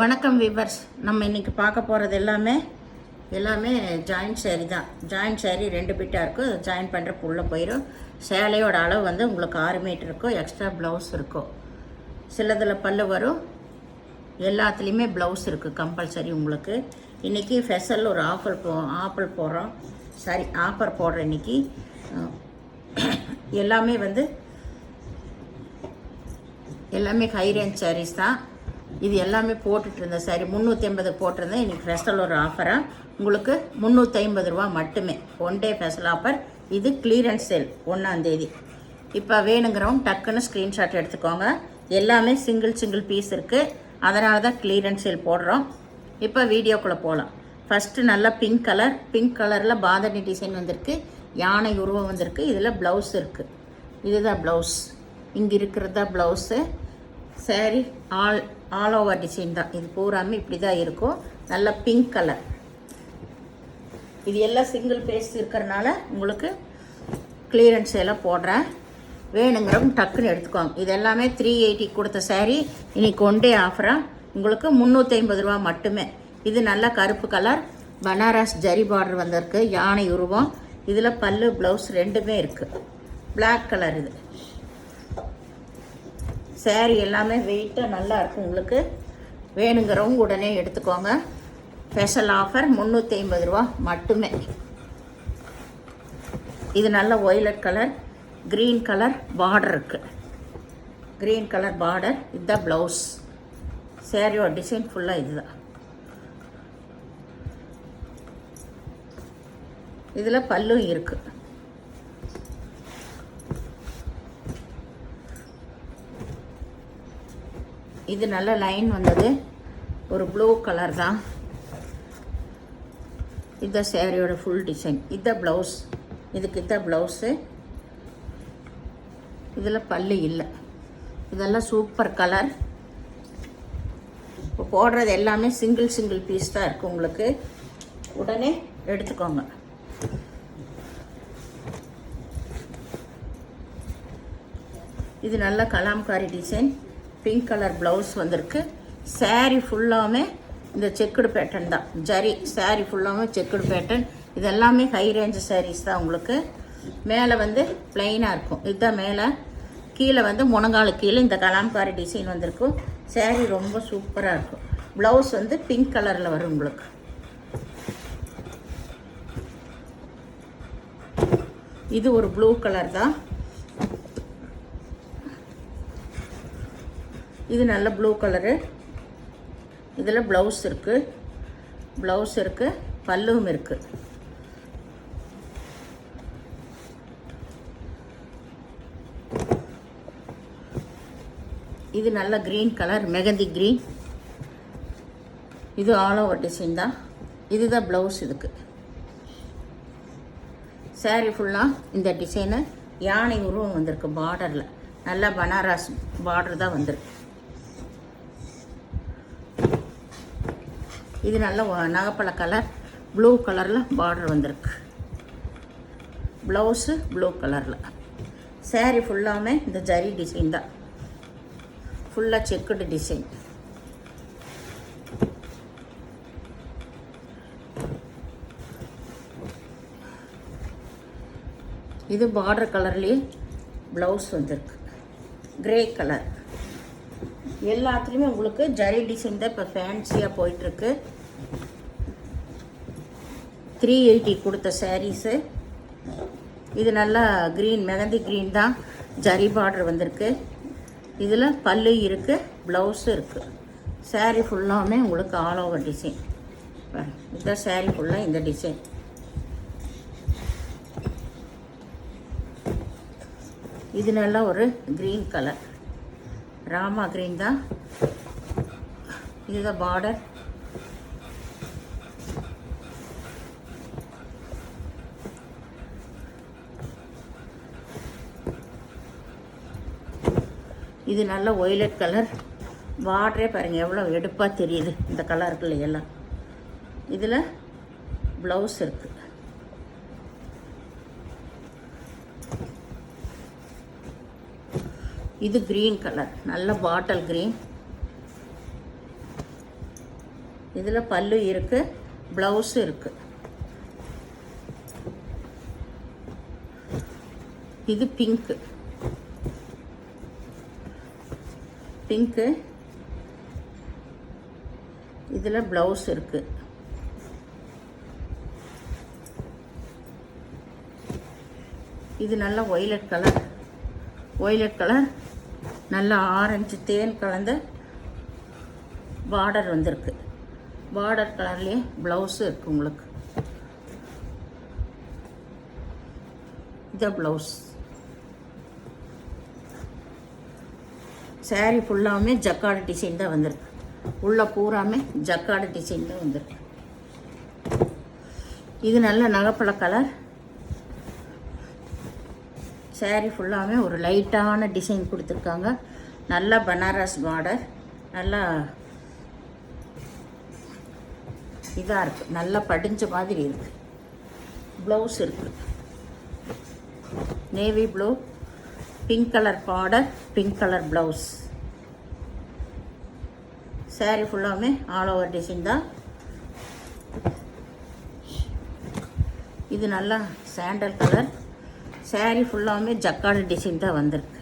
வணக்கம் வீவர்ஸ். நம்ம இன்றைக்கி பார்க்க போகிறது எல்லாமே ஜாயிண்ட் சேரீ தான். ஜாயிண்ட் சேரீ 2 பிட்டாக இருக்கும். ஜாயின் பண்ணுறப்ப உள்ளே போயிடும். சேலையோட அளவு வந்து உங்களுக்கு 6 மீட்டர் இருக்கும். எக்ஸ்ட்ரா ப்ளவுஸ் இருக்கும். சிலதில் பல்லு வரும், எல்லாத்துலேயுமே ப்ளவுஸ் இருக்குது கம்பல்சரி உங்களுக்கு. இன்றைக்கி ஃபெஷல் ஒரு ஆஃபர் போடுறோம். ஆஃபர் போடுறோம் இன்றைக்கி. எல்லாமே ஹை ரேஞ்ச் சாரீஸ் தான். இது எல்லாமே போட்டுட்டு இருந்த சாரி 350 போட்டிருந்தேன். இன்றைக்கி ஸ்பெஷல் ஒரு ஆஃபராக உங்களுக்கு 350 ரூபா மட்டுமே. 1 டே ஸ்பெஷல் ஆஃபர். இது கிளியரன்ஸ் சேல் 1ஆம் தேதி. இப்போ வேணுங்கிறவங்க டக்குன்னு ஸ்க்ரீன்ஷாட் எடுத்துக்கோங்க. எல்லாமே சிங்கிள் பீஸ் இருக்குது. அதனால தான் கிளியரன்ஸ் சேல் போடுறோம். இப்போ வீடியோக்குள்ளே போகலாம். ஃபஸ்ட்டு நல்லா பிங்க் கலரில் பாதனி டிசைன் வந்திருக்கு. யானை உருவம் வந்திருக்கு. இதில் ப்ளவுஸ் இருக்குது. இதுதான் ப்ளவுஸ். இங்கே இருக்கிறது தான் blouse. Sorry all over design தான். இது பூராமே இப்படி தான் இருக்கும். நல்ல பிங்க் கலர். இது எல்லாம் சிங்கிள் பேஸ் இருக்கிறனால உங்களுக்கு கிளியரன்ஸ் எல்லாம் போடுறேன். வேணுங்கிறவங்க டக்குன்னு எடுத்துக்கோங்க. இது எல்லாமே 380 கொடுத்த சாரீ இன்றைக்கி 1 டே ஆஃபராக உங்களுக்கு 350 ரூபா மட்டுமே. இது நல்ல கருப்பு கலர் பனாரஸ் ஜரி பார்டர் வந்திருக்கு. யானை உருவம். இதில் பல்லு ப்ளவுஸ் ரெண்டுமே இருக்குது. Black colour. இது சேரீ எல்லாமே வெயிட்டாக நல்லா இருக்கும். உங்களுக்கு வேணுங்கிறவங்க உடனே எடுத்துக்கோங்க. ஸ்பெஷல் ஆஃபர் 350 ரூபா மட்டுமே. இது நல்ல violet colour, green colour border இருக்குது. Green colour border. இதுதான் ப்ளவுஸ். சேரீயோட டிசைன் ஃபுல்லாக இதுதான். இதில் பல்லும் இருக்குது. இது நல்ல லைன் வந்தது. ஒரு ப்ளூ கலர் தான். இதுதான் சேரீயோட ஃபுல் டிசைன். இதுதான் ப்ளவுஸ். இதுதான் ப்ளவுஸு. இதில் பல்லு இல்லை. இதெல்லாம் சூப்பர் கலர். இப்போ போடுறது எல்லாமே சிங்கிள் பீஸ் தான் இருக்குது. உங்களுக்கு உடனே எடுத்துக்கோங்க. இது நல்ல kalamkari design. Pink colour blouse வந்திருக்கு. சாரீ ஃபுல்லாமே இந்த செக்குடு பேட்டர்ன் தான். ஜரி சாரீ ஃபுல்லாமே செக்குடு பேட்டர்ன். இதெல்லாமே ஹை ரேஞ்ச் சாரீஸ் தான். உங்களுக்கு மேலே வந்து ப்ளைனாக இருக்கும். இதுதான் மேலே. கீழே வந்து முனங்காலு கீழே இந்த கலாம்காரி டிசைன் வந்திருக்கும். சாரீ ரொம்ப சூப்பராக இருக்கும். ப்ளவுஸ் வந்து பிங்க் கலரில் வரும் உங்களுக்கு. இது ஒரு ப்ளூ கலர் தான். இது நல்ல ப்ளூ கலரு. இதில் ப்ளவுஸ் இருக்குது. பல்லுவும் இருக்குது. இது நல்ல க்ரீன் கலர், மெகந்தி க்ரீன். இது ஆல் ஓவர் டிசைன் தான். இதுதான் ப்ளவுஸ். இதுக்கு சாரீ ஃபுல்லாக இந்த டிசைனு யானை உருவம் வந்திருக்கு. பார்டரில் நல்லா பனாரஸ் பார்டர் தான் வந்திருக்கு. இது நல்ல நகைப்பழ கலர், ப்ளூ கலரில் பார்டர் வந்திருக்கு. ப்ளவுஸு ப்ளூ கலரில். சாரீ ஃபுல்லாமே இந்த ஜரி டிசைன் தான். ஃபுல்லாக செக்குடு டிசைன். இது பார்டர் கலர்லேயே ப்ளவுஸ் வந்திருக்கு. Grey colour. எல்லாத்துலேயுமே உங்களுக்கு ஜரி டிசைன் தான் இப்போ ஃபேன்சியாக போயிட்டுருக்கு. 380 கொடுத்த சாரீஸு. இது நல்லா க்ரீன், மெகந்தி க்ரீன் தான். ஜரி பார்டர் வந்திருக்கு. இதில் பல்லு இருக்குது, ப்ளவுஸும் இருக்குது. சாரீ ஃபுல்லாமே உங்களுக்கு ஆல் ஓவர் டிசைன். இதுதான் சாரீ ஃபுல்லாக இந்த டிசைன். இது நல்லா ஒரு க்ரீன் கலர், ராமா க்ரீன் தான். இதுதான் பார்டர். இது நல்ல ஒய்லட் கலர். பார்டரே பாருங்கள் எவ்வளோ எடுப்பாக தெரியுது இந்த கலருக்குள்ள எல்லாம். இதில் ப்ளவுஸ் இருக்குது. இது க்ரீன் கலர், நல்ல பாட்டில் க்ரீன். இதில் பல்லு இருக்குது, ப்ளவுஸு இருக்குது. இது பிங்க்கு, இதில் ப்ளவுஸ் இருக்குது. இது நல்ல ஒய்லட் கலர், நல்ல ஆரஞ்சு தேன் கலந்த பார்டர் வந்திருக்கு. பார்டர் கலர்லேயே ப்ளவுஸு இருக்குது உங்களுக்கு. இது ப்ளவுஸ். சாரீ ஃபுல்லாமே ஜக்கார்டு டிசைன் தான் வந்திருக்கு. உள்ள பூராமே ஜக்கார்டு டிசைன் தான் வந்திருக்கு. இது நல்ல நகைப்பழ கலர். சாரீ ஃபுல்லாமே ஒரு லைட்டான டிசைன் கொடுத்துருக்காங்க. நல்லா பனாரஸ் பார்டர், நல்லா இதாக இருக்குது, நல்லா படிஞ்ச மாதிரி இருக்குது. ப்ளவுஸ் இருக்குது, navy blue, pink colour border, pink colour blouse. Sari ஃபுல்லாமே ஆல் ஓவர் டிசைன் தான். இது நல்லா சாண்டல் கலர். சாரீ ஃபுல்லாமே ஜக்கார்டு டிசைன் தான் வந்திருக்கு.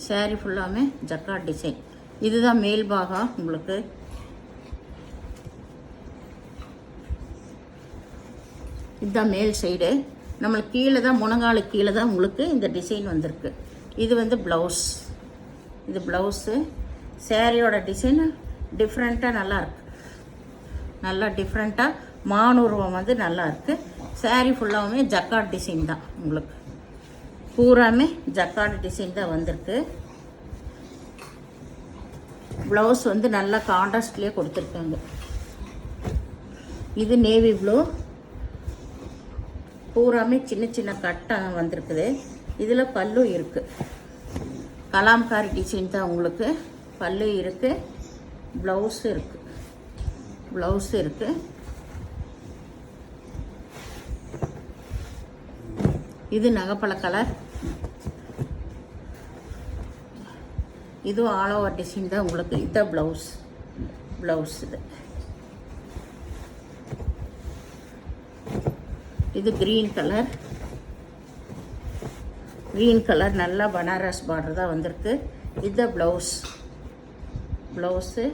சாரீ ஃபுல்லாமே ஜக்கார்டு டிசைன். இதுதான் மேல் பாகம் உங்களுக்கு. இதுதான் மேல் சைடு. நம்மளுக்கு கீழே தான், முனங்காலுக்கு கீழே தான் உங்களுக்கு இந்த டிசைன் வந்திருக்கு. இது வந்து ப்ளவுஸ். இது ப்ளவுஸு. சேரீயோட டிசைன் டிஃப்ரெண்ட்டாக நல்லாயிருக்கு. நல்லா டிஃப்ரெண்ட்டாக மானூர்வம் வந்து நல்லாயிருக்கு. சாரீ ஃபுல்லாகவுமே ஜக்கார்டு டிசைன் தான் உங்களுக்கு. பூராமே ஜக்கார்டு டிசைன் தான் வந்திருக்கு. ப்ளவுஸ் வந்து நல்லா கான்ட்ராஸ்ட்லேயே கொடுத்துருக்காங்க. இது நேவி ப்ளூ. பூராமே சின்ன சின்ன கட்டம் வந்திருக்குது. இதில் பல்லு இருக்குது. கலாம்காரி டிசைன் தான் உங்களுக்கு. பல்லு இருக்குது, ப்ளவுஸு இருக்குது. இது நகைப்பழ கலர். இதுவும் ஆல் ஓவர் டிசைன் தான் உங்களுக்கு. இதுதான் ப்ளவுஸ் இது க்ரீன் கலர் நல்லா பனாரஸ் பார்டர் தான் வந்திருக்கு. இதுதான் ப்ளவுஸு.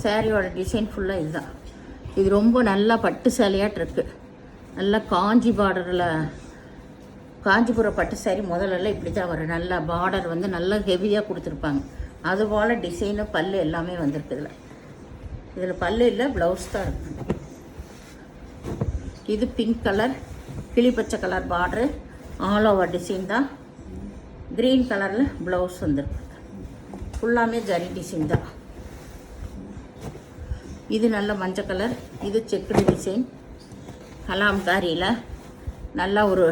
சாரியோட டிசைன் ஃபுல்லாக இதுதான். இது ரொம்ப நல்லா பட்டு சேலையாட்டு இருக்குது. நல்லா காஞ்சி பார்டரில், காஞ்சிபுரம் பட்டு சாரி முதல்லலாம் இப்படி தான் வரும். நல்லா பார்டர் வந்து நல்லா ஹெவியாக கொடுத்துருப்பாங்க. அதுபோல் டிசைனு பல்லு எல்லாமே வந்திருக்கு. இதில் பல்லு இல்லை, ப்ளவுஸ் தான் இருக்குது. இது பிங்க் கலர், கிளிப்பச்சை colour border, all over design தான். க்ரீன் கலரில் ப்ளவுஸ் வந்துருக்கு. ஃபுல்லாமே ஜரி டிசைன் தான். இது நல்ல மஞ்சள் கலர். இது செக்குடு டிசைன் கலாம்காரியில் நல்லா ஒரு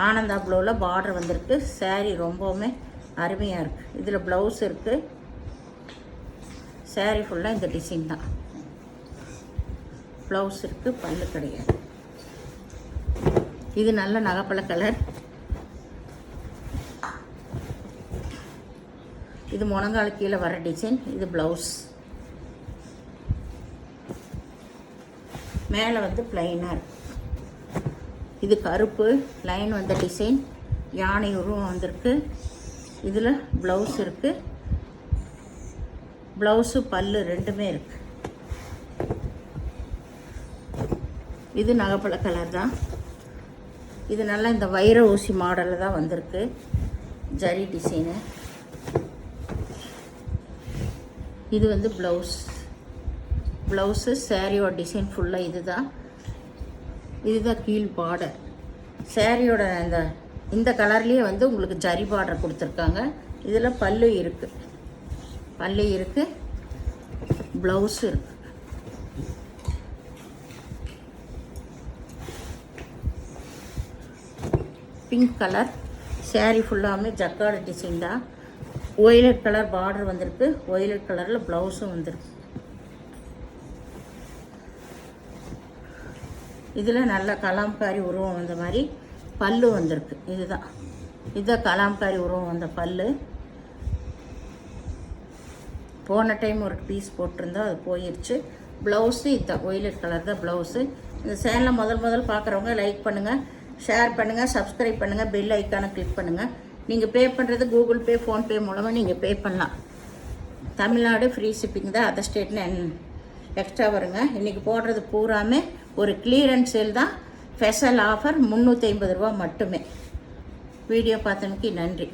ஆனந்தா ப்ளூவில் பார்டர் வந்திருக்கு. சாரீ ரொம்பவுமே அருமையாக இருக்குது. இதில் ப்ளவுஸ் இருக்குது. சாரீ ஃபுல்லாக இந்த டிசைன் தான். ப்ளவுஸ் இருக்குது, பல்லு கிடையாது. இது நல்ல நகைப்பழ கலர். இது முழங்கால் கீழே வர டிசைன். இது ப்ளவுஸ். மேலே வந்து பிளைனாக இருக்கு. இது கருப்பு லைன் வந்த டிசைன், யானை உருவம் வந்திருக்கு. இதில் ப்ளவுஸ் இருக்குது. ப்ளவுஸு பல்லு ரெண்டுமே இருக்குது. இது நகைப்பழ கலர் தான். இது நல்லா இந்த வைர ஊசி மாடலில் தான் வந்திருக்கு. ஜரி டிசைனு. இது வந்து ப்ளவுஸு. சாரியோட டிசைன் ஃபுல்லாக இதுதான் கீழ் பார்டர். சாரியோட இந்த கலர்லேயே வந்து உங்களுக்கு ஜரி பார்டர் கொடுத்துருக்காங்க. இதில் பல்லு இருக்குது, ப்ளவுஸு இருக்குது. Pink colour. சாரீ ஃபுல்லாமே ஜக்கார்டு டிசைன் தான். ஒய்லட் கலர் பார்டர் வந்திருக்கு. ஒய்லட் கலரில் ப்ளவுஸும் வந்திருக்கு. இதில் நல்ல கலாம்காரி உருவம் வந்த மாதிரி பல்லு வந்திருக்கு. இதுதான் கலாம்காரி உருவம் வந்த பல்லு. போன டைம் ஒரு பீஸ் போட்டிருந்தோம், அது போயிடுச்சு. ப்ளவுஸு இதுதான், ஒயிலட் கலர் தான் ப்ளவுஸு. இந்த சேனலை முதல் பார்க்குறவங்க லைக் பண்ணுங்கள், ஷேர் பண்ணுங்கள், சப்ஸ்கிரைப் பண்ணுங்கள், பெல் ஐக்கானை கிளிக் பண்ணுங்கள். நீங்கள் பே பண்ணுறது கூகுள் பே, ஃபோன்பே மூலமாக நீங்கள் பே பண்ணலாம். தமிழ்நாடு ஃப்ரீ ஷிப்பிங் தான், அதர் ஸ்டேட்னு எக்ஸ்ட்ரா வருங்க. இன்றைக்கி போடுறது பூராமே ஒரு கிளியரன்ஸ் சேல் தான். ஸ்பெஷல் ஆஃபர் 350 ரூபா மட்டுமே. வீடியோ பார்த்தமைக்கு நன்றி.